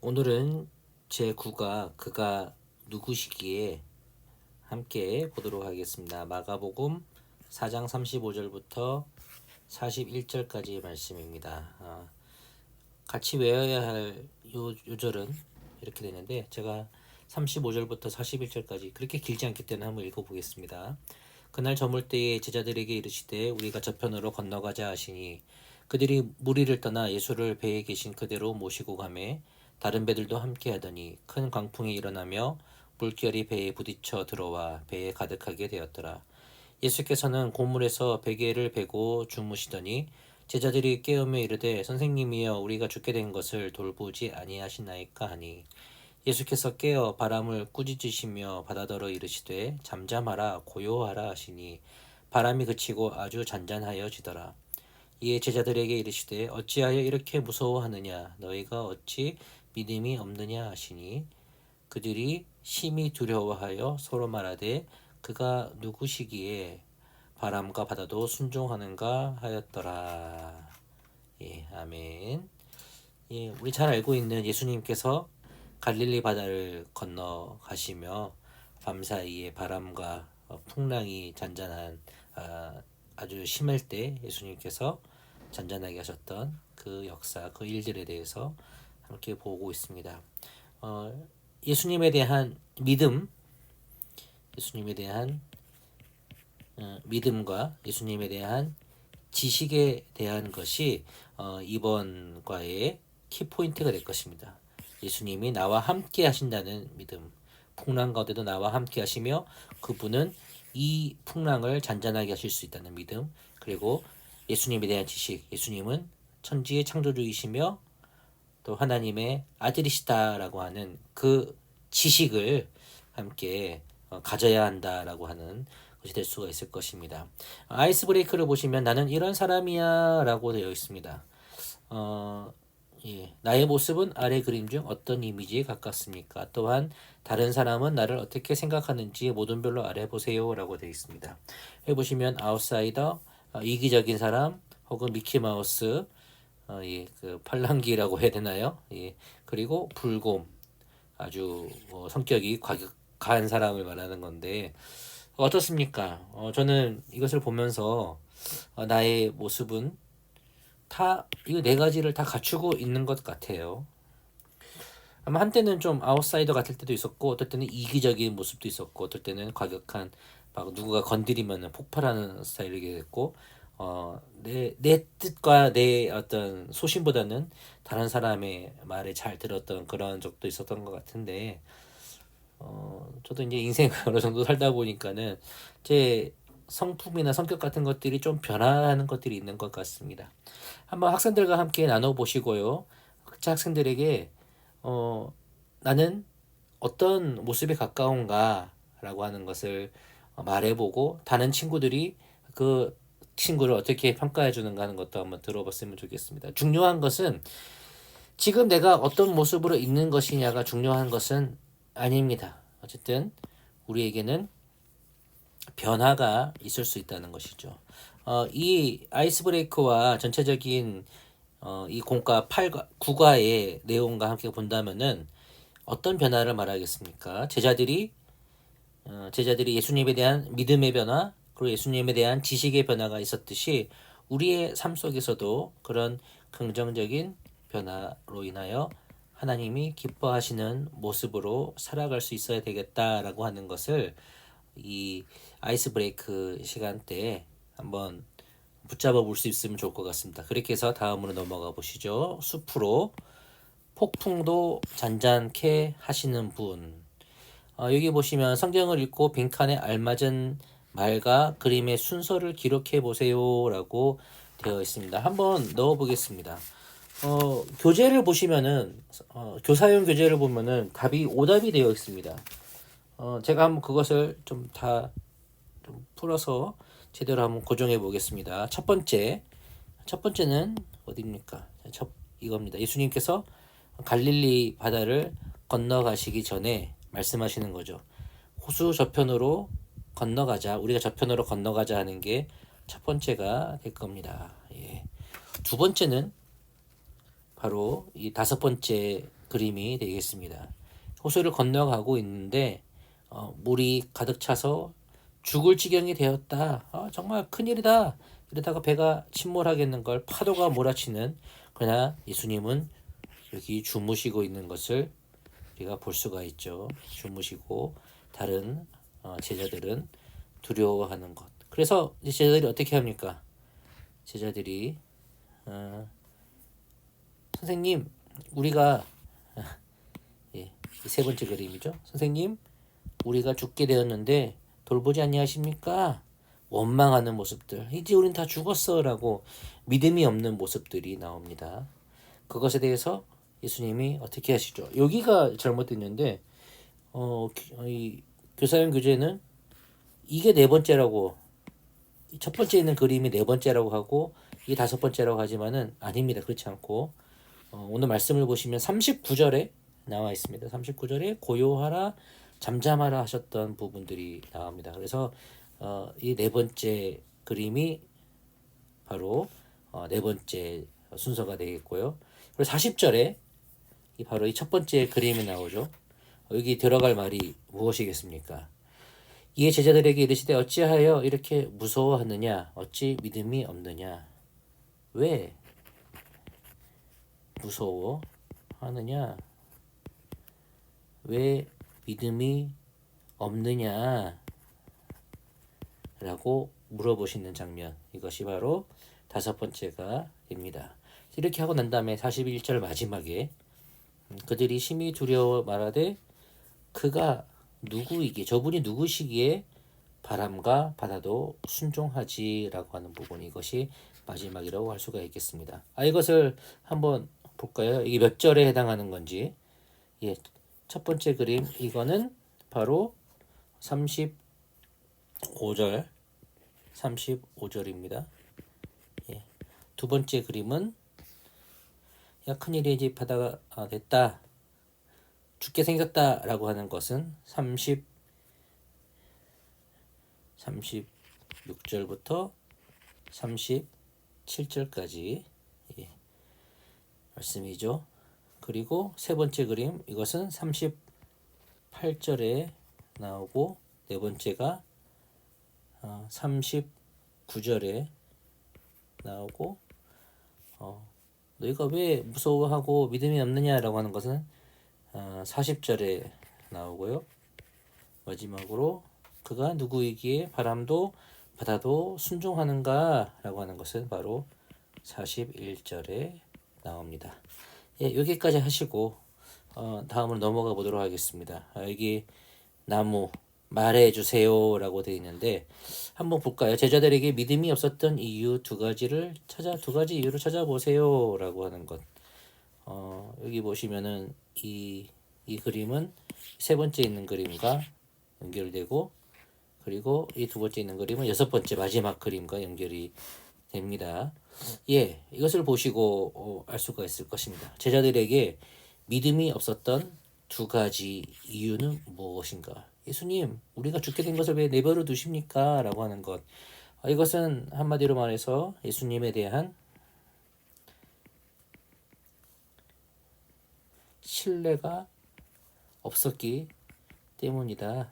오늘은 제9가 그가 누구시기에 함께 보도록 하겠습니다. 마가복음 4장 35절부터 41절까지의 말씀입니다. 같이 외워야 할 요절은 이렇게 되는데 제가 35절부터 41절까지 그렇게 길지 않기 때문에 한번 읽어보겠습니다. 그날 저물 때에 제자들에게 이르시되 우리가 저편으로 건너가자 하시니 그들이 무리를 떠나 예수를 배에 계신 그대로 모시고 가매 다른 배들도 함께 하더니 큰 광풍이 일어나며 물결이 배에 부딪혀 들어와 배에 가득하게 되었더라. 예수께서는 고물에서 베개를 베고 주무시더니 제자들이 깨우며 이르되 선생님이여 우리가 죽게 된 것을 돌보지 아니하시나이까 하니 예수께서 깨어 바람을 꾸짖으시며 바다더러 이르시되 잠잠하라 고요하라 하시니 바람이 그치고 아주 잔잔하여지더라. 이에 제자들에게 이르시되 어찌하여 이렇게 무서워하느냐 너희가 어찌 믿음이 없느냐 하시니 그들이 심히 두려워하여 서로 말하되 그가 누구시기에 바람과 바다도 순종하는가 하였더라. 예, 아멘. 예, 우리 잘 알고 있는 예수님께서 갈릴리 바다를 건너가시며 밤사이에 바람과 풍랑이 잔잔한 아주 심할 때 예수님께서 잔잔하게 하셨던 그 역사, 그 일들에 대해서 함께 보고 있습니다. 예수님에 대한 믿음, 예수님에 대한 믿음과 예수님에 대한 지식에 대한 것이 이번 과의 키포인트가 될 것입니다. 예수님이 나와 함께 하신다는 믿음, 풍랑 가운데도 나와 함께 하시며 그분은 이 풍랑을 잔잔하게 하실 수 있다는 믿음, 그리고 예수님에 대한 지식, 예수님은 천지의 창조주이시며 또 하나님의 아들이시다라고 하는 그 지식을 함께 가져야 한다라고 하는 것이 될 수가 있을 것입니다. 아이스 브레이크를 보시면 나는 이런 사람이야 라고 되어 있습니다. 예, 나의 모습은 아래 그림 중 어떤 이미지에 가깝습니까? 또한 다른 사람은 나를 어떻게 생각하는지 모든 별로 알아보세요 라고 되어 있습니다. 여기 보시면 아웃사이더, 이기적인 사람 혹은 미키마우스, 예, 그 팔랑귀라고 해야 되나요? 예, 그리고 불곰, 아주 성격이 과격한 사람을 말하는 건데 어떻습니까? 저는 이것을 보면서 나의 모습은 다 이거 네 가지를 다 갖추고 있는 것 같아요. 아마 한때는 좀 아웃사이더 같을 때도 있었고 어떨 때는 이기적인 모습도 있었고 어떨 때는 과격한 막 누구가 건드리면 폭발하는 스타일이게 됐고 내 뜻과 내 어떤 소신보다는 다른 사람의 말을 잘 들었던 그런 적도 있었던 것 같은데 저도 이제 인생 어느 정도 살다 보니까는 제 성품이나 성격 같은 것들이 좀 변화하는 것들이 있는 것 같습니다. 한번 학생들과 함께 나눠보시고요. 그 학생들에게 나는 어떤 모습에 가까운가라고 하는 것을 말해보고 다른 친구들이 그 친구를 어떻게 평가해 주는가 하는 것도 한번 들어봤으면 좋겠습니다. 중요한 것은 지금 내가 어떤 모습으로 있는 것이냐가 중요한 것은 아닙니다. 어쨌든 우리에게는 변화가 있을 수 있다는 것이죠. 이 아이스 브레이크와 전체적인 이 공과 8과 9과의 내용과 함께 본다면은 어떤 변화를 말하겠습니까? 제자들이 예수님에 대한 믿음의 변화, 그리고 예수님에 대한 지식의 변화가 있었듯이 우리의 삶 속에서도 그런 긍정적인 변화로 인하여 하나님이 기뻐하시는 모습으로 살아갈 수 있어야 되겠다라고 하는 것을 이 아이스 브레이크 시간 때 한번 붙잡아 볼 수 있으면 좋을 것 같습니다. 그렇게 해서 다음으로 넘어가 보시죠. 숲으로 폭풍도 잔잔케 하시는 분. 여기 보시면 성경을 읽고 빈칸에 알맞은 말과 그림의 순서를 기록해 보세요라고 되어 있습니다. 한번 넣어 보겠습니다. 교재를 보시면은 교사용 교재를 보면은 답이 오답이 되어 있습니다. 제가 한번 그것을 좀 다 좀 풀어서 제대로 한번 고정해 보겠습니다. 첫 번째는 어디입니까? 이겁니다. 예수님께서 갈릴리 바다를 건너가시기 전에 말씀하시는 거죠. 호수 저편으로 건너가자. 우리가 저편으로 건너가자 하는 게 첫 번째가 될 겁니다. 예. 두 번째는 바로 이 다섯 번째 그림이 되겠습니다. 호수를 건너가고 있는데 물이 가득 차서 죽을 지경이 되었다. 정말 큰일이다. 이러다가 배가 침몰하겠는 걸 파도가 몰아치는, 그러나 예수님은 여기 주무시고 있는 것을 우리가 볼 수가 있죠. 주무시고 다른 제자들은 두려워하는 것. 그래서 이제 제자들이 어떻게 합니까? 제자들이 선생님, 우리가 예, 세 번째 그림이죠. 선생님, 우리가 죽게 되었는데 돌보지 아니하십니까? 원망하는 모습들. 이제 우린 다 죽었어라고 믿음이 없는 모습들이 나옵니다. 그것에 대해서 예수님이 어떻게 하시죠? 여기가 잘못됐는데 이 교사형 교재는 이게 네 번째라고, 첫 번째 있는 그림이 네 번째라고 하고 이게 다섯 번째라고 하지만은 아닙니다. 그렇지 않고 오늘 말씀을 보시면 39절에 나와 있습니다. 39절에 고요하라 잠잠하라 하셨던 부분들이 나옵니다. 그래서 이 네 번째 그림이 바로 네 번째 순서가 되겠고요. 그리고 40절에 바로 이 첫 번째 그림이 나오죠. 여기 들어갈 말이 무엇이겠습니까? 이에 제자들에게 이르시되 어찌하여 이렇게 무서워하느냐? 어찌 믿음이 없느냐? 왜 무서워하느냐? 왜 믿음이 없느냐? 라고 물어보시는 장면, 이것이 바로 다섯 번째가 됩니다. 이렇게 하고 난 다음에 41절 마지막에 그들이 심히 두려워 말하되 그가 누구이기에, 저분이 누구시기에 바람과 바다도 순종하지라고 하는 부분, 이것이 마지막이라고 할 수가 있겠습니다. 이것을 한번 볼까요? 이게 몇 절에 해당하는 건지. 예, 첫 번째 그림, 이거는 바로 35절입니다. 예, 두 번째 그림은 야 큰일이 이제 바다가 됐다, 죽게 생겼다 라고 하는 것은 36절부터 37절까지 말씀이죠. 그리고 세 번째 그림, 이것은 38절에 나오고 네 번째가 39절에 나오고 너희가 왜 무서워하고 믿음이 없느냐라고 하는 것은 40절에 나오고요. 마지막으로 그가 누구이기에 바람도 바다도 순종하는가 라고 하는 것은 바로 41절에 나옵니다. 예, 여기까지 하시고 다음으로 넘어가 보도록 하겠습니다. 여기 나무 말해주세요 라고 되어 있는데 한번 볼까요? 제자들에게 믿음이 없었던 이유 두 가지 이유를 찾아보세요 라고 하는 것. 여기 보시면은 이 그림은 세 번째 있는 그림과 연결되고, 그리고 이 두 번째 있는 그림은 여섯 번째 마지막 그림과 연결이 됩니다. 예, 이것을 보시고 알 수가 있을 것입니다. 제자들에게 믿음이 없었던 두 가지 이유는 무엇인가? 예수님, 우리가 죽게 된 것을 왜 내버려 두십니까? 라고 하는 것. 이것은 한마디로 말해서 예수님에 대한 신뢰가 없었기 때문이다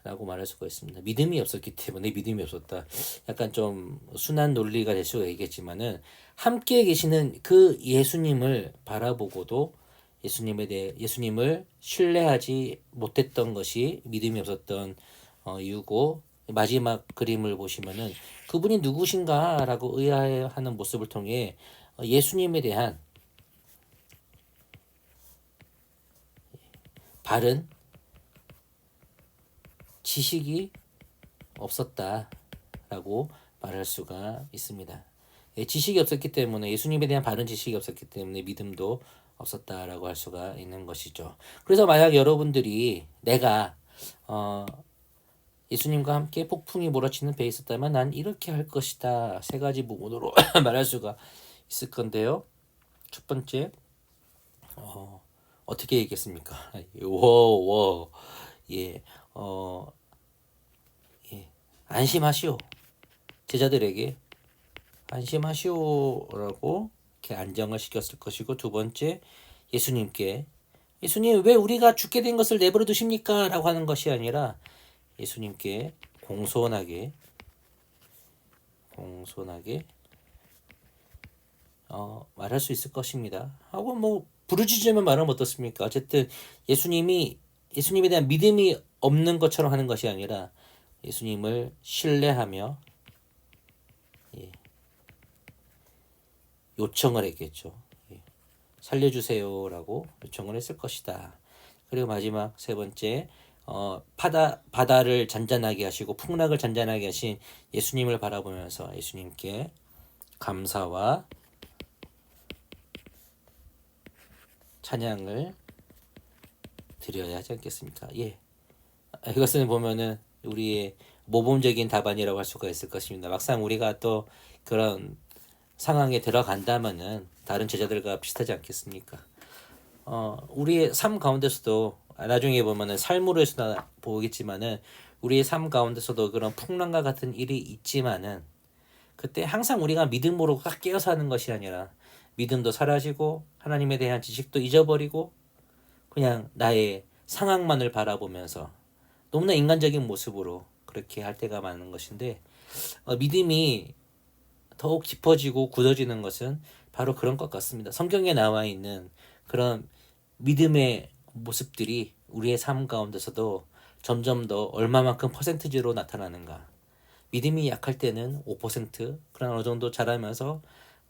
라고 말할 수가 있습니다. 믿음이 없었기 때문에 믿음이 없었다. 약간 좀 순한 논리가 될 수가 있겠지만은 함께 계시는 그 예수님을 바라보고도 예수님을 신뢰하지 못했던 것이 믿음이 없었던 이유고, 마지막 그림을 보시면은 그분이 누구신가라고 의아해하는 모습을 통해 예수님에 대한 바른 지식이 없었다라고 말할 수가 있습니다. 지식이 없었기 때문에, 예수님에 대한 바른 지식이 없었기 때문에 믿음도 없었다라고 할 수가 있는 것이죠. 그래서 만약 여러분들이 내가 예수님과 함께 폭풍이 몰아치는 배에 있었다면 난 이렇게 할 것이다, 세 가지 부분으로 말할 수가 있을 건데요. 첫 번째, 어떻게 얘기했습니까? 예, 안심하시오. 제자들에게 안심하시오라고 이렇게 안정을 시켰을 것이고, 두 번째, 예수님께 예수님 왜 우리가 죽게 된 것을 내버려 두십니까? 라고 하는 것이 아니라 예수님께 공손하게 말할 수 있을 것입니다. 하고 뭐 부르짖으면 말하면 어떻습니까? 어쨌든 예수님에 대한 믿음이 없는 것처럼 하는 것이 아니라 예수님을 신뢰하며 요청을 했겠죠. 살려주세요라고 요청을 했을 것이다. 그리고 마지막 세 번째 바다를 잔잔하게 하시고 풍랑을 잔잔하게 하신 예수님을 바라보면서 예수님께 감사와 찬양을 드려야 하지 않겠습니까? 예. 이것은 보면은 우리의 모범적인 답안이라고 할 수가 있을 것입니다. 막상 우리가 또 그런 상황에 들어간다면은 다른 제자들과 비슷하지 않겠습니까? 우리의 삶 가운데서도 나중에 보면은 삶으로 해서 보겠지만은 우리의 삶 가운데서도 그런 풍랑과 같은 일이 있지만은 그때 항상 우리가 믿음으로 꽉 깨어서 하는 것이 아니라 믿음도 사라지고 하나님에 대한 지식도 잊어버리고 그냥 나의 상황만을 바라보면서 너무나 인간적인 모습으로 그렇게 할 때가 많은 것인데 믿음이 더욱 깊어지고 굳어지는 것은 바로 그런 것 같습니다. 성경에 나와 있는 그런 믿음의 모습들이 우리의 삶 가운데서도 점점 더 얼마만큼 퍼센트지로 나타나는가. 믿음이 약할 때는 5%, 그런 어느 정도 자라면서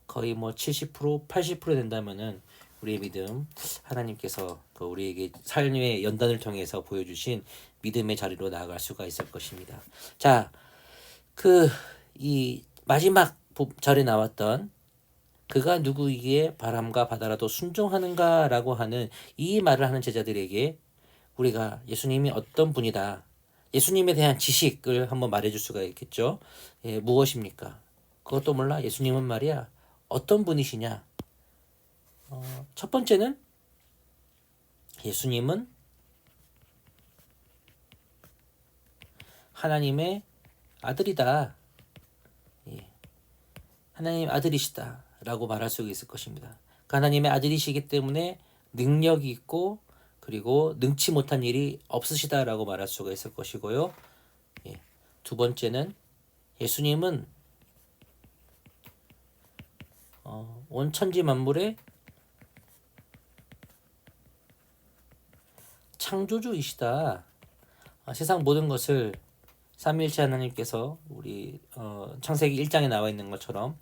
거의 뭐 70%, 80% 된다면은 우리의 믿음, 하나님께서 우리에게 삶의 연단을 통해서 보여주신 믿음의 자리로 나아갈 수가 있을 것입니다. 자, 이 마지막 절에 나왔던 그가 누구이기에 바람과 바다라도 순종하는가라고 하는 이 말을 하는 제자들에게 우리가 예수님이 어떤 분이다. 예수님에 대한 지식을 한번 말해줄 수가 있겠죠. 무엇입니까? 그것도 몰라. 예수님은 말이야. 어떤 분이시냐? 첫 번째는 예수님은 하나님의 아들이다. 하나님 아들이시다 라고 말할 수 있을 것입니다. 하나님의 아들이시기 때문에 능력이 있고 그리고 능치 못한 일이 없으시다라고 말할 수가 있을 것이고요. 두 번째는 예수님은 온 천지 만물의 창조주이시다. 세상 모든 것을 삼위일체 하나님께서 우리 창세기 1장에 나와 있는 것처럼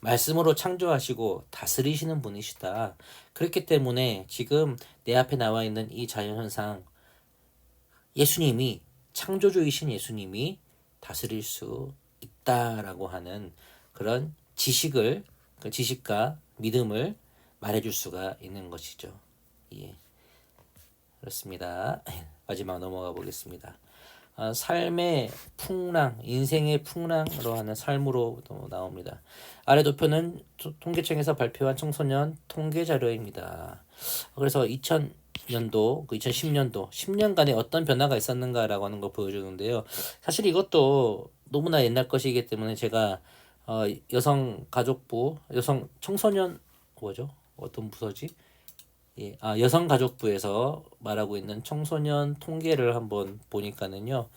말씀으로 창조하시고 다스리시는 분이시다. 그렇기 때문에 지금 내 앞에 나와 있는 이 자연현상 예수님이 창조주이신 예수님이 다스릴 수 있다라고 하는 그런 지식과 믿음을 말해줄 수가 있는 것이죠. 예. 그렇습니다. 마지막 넘어가 보겠습니다. 삶의 풍랑, 인생의 풍랑으로 하는 삶으로 나옵니다. 아래 도표는 통계청에서 발표한 청소년 통계 자료입니다. 그래서 2000년도, 2010년도, 10년간에 어떤 변화가 있었는가라고 하는 걸 보여주는데요. 사실 이것도 너무나 옛날 것이기 때문에 제가 여성가족부, 여성 청소년 뭐죠? 어떤 부서지? 여성가족부에서 말하고 있는 청소년 통계를 한번 보니까는요,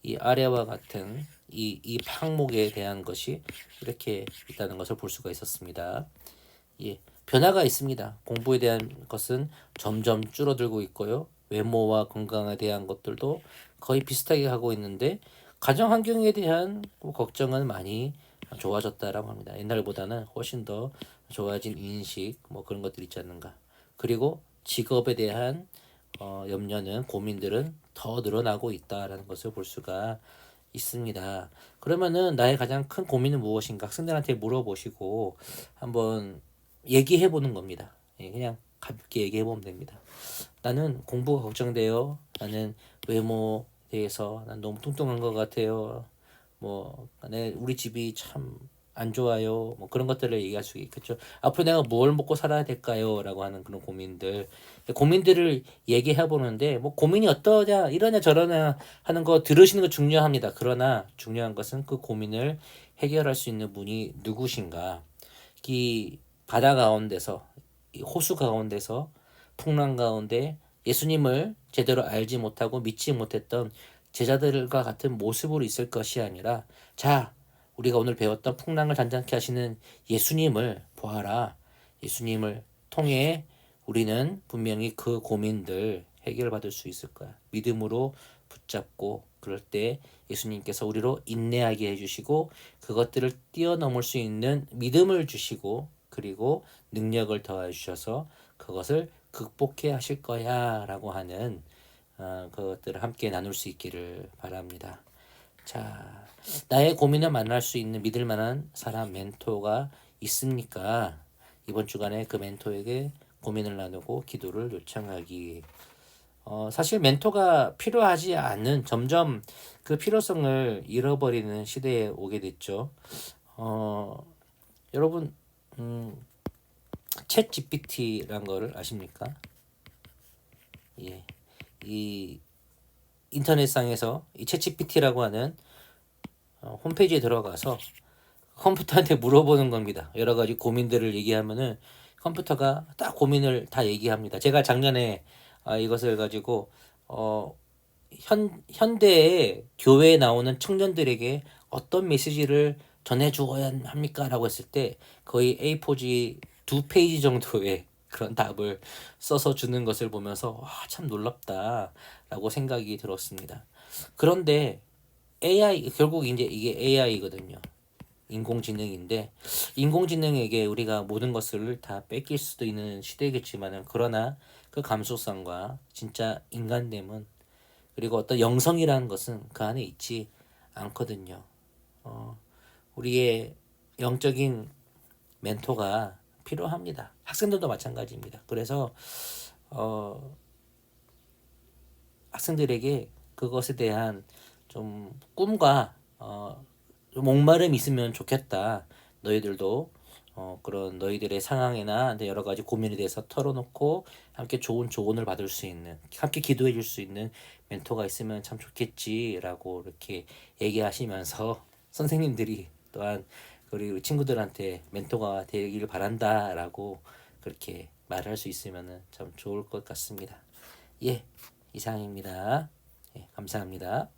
이 아래와 같은 이 항목에 대한 것이 이렇게 있다는 것을 볼 수가 있었습니다. 변화가 있습니다. 공부에 대한 것은 점점 줄어들고 있고요. 외모와 건강에 대한 것들도 거의 비슷하게 하고 있는데 가정 환경에 대한 걱정은 많이 좋아졌다라고 합니다. 옛날보다는 훨씬 더 좋아진 인식 뭐 그런 것들이 있지 않는가. 그리고 직업에 대한 염려는 고민들은 더 늘어나고 있다라는 것을 볼 수가 있습니다. 그러면은 나의 가장 큰 고민은 무엇인가 학생들한테 물어보시고 한번 얘기해 보는 겁니다. 그냥 가볍게 얘기해 보면 됩니다. 나는 공부가 걱정돼요. 나는 외모에 대해서 난 너무 뚱뚱한 것 같아요. 우리 집이 참 안 좋아요. 뭐 그런 것들을 얘기할 수 있겠죠. 앞으로 내가 뭘 먹고 살아야 될까요? 라고 하는 그런 고민들을 얘기해 보는데 뭐 고민이 어떠냐 이러냐 저러냐 하는 거 들으시는 거 중요합니다. 그러나 중요한 것은 그 고민을 해결할 수 있는 분이 누구신가. 이 바다 가운데서 이 호수 가운데서 풍랑 가운데 예수님을 제대로 알지 못하고 믿지 못했던 제자들과 같은 모습으로 있을 것이 아니라, 자, 우리가 오늘 배웠던 풍랑을 잔잔케 하시는 예수님을 보아라. 예수님을 통해 우리는 분명히 그 고민들 해결받을 수 있을 거야. 믿음으로 붙잡고, 그럴 때 예수님께서 우리로 인내하게 해주시고, 그것들을 뛰어넘을 수 있는 믿음을 주시고, 그리고 능력을 더해 주셔서 그것을 극복해 하실 거야 라고 하는 그것들을 함께 나눌 수 있기를 바랍니다. 자, 나의 고민을 만날 수 있는 믿을 만한 사람, 멘토가 있습니까? 이번 주간에 그 멘토에게 고민을 나누고 기도를 요청하기. 사실 멘토가 필요하지 않은, 점점 그 필요성을 잃어버리는 시대에 오게 됐죠. 여러분, 챗 GPT란 거를 아십니까? 예. 이 인터넷상에서 이 챗 GPT라고 하는 홈페이지에 들어가서 컴퓨터한테 물어보는 겁니다. 여러 가지 고민들을 얘기하면은 컴퓨터가 딱 고민을 다 얘기합니다. 제가 작년에 이것을 가지고 현대의 교회에 나오는 청년들에게 어떤 메시지를 전해주어야 합니까? 라고 했을 때 거의 A4지 2페이지 정도의 그런 답을 써서 주는 것을 보면서 와, 참 놀랍다 라고 생각이 들었습니다. 그런데 AI, 결국 이제 이게 AI거든요. 인공지능인데, 인공지능에게 우리가 모든 것을 다 뺏길 수도 있는 시대겠지만은, 그러나 그 감수성과 진짜 인간됨은, 그리고 어떤 영성이라는 것은 그 안에 있지 않거든요. 우리의 영적인 멘토가 필요합니다. 학생들도 마찬가지입니다. 그래서 학생들에게 그것에 대한 좀 꿈과 목마름이 있으면 좋겠다. 너희들도 그런 너희들의 상황이나 여러 가지 고민에 대해서 털어놓고 함께 좋은 조언을 받을 수 있는, 함께 기도해 줄 수 있는 멘토가 있으면 참 좋겠지라고 이렇게 얘기하시면서 선생님들이 또한 우리 친구들한테 멘토가 되기를 바란다라고 그렇게 말할 수 있으면 참 좋을 것 같습니다. 예, 이상입니다. 예, 감사합니다.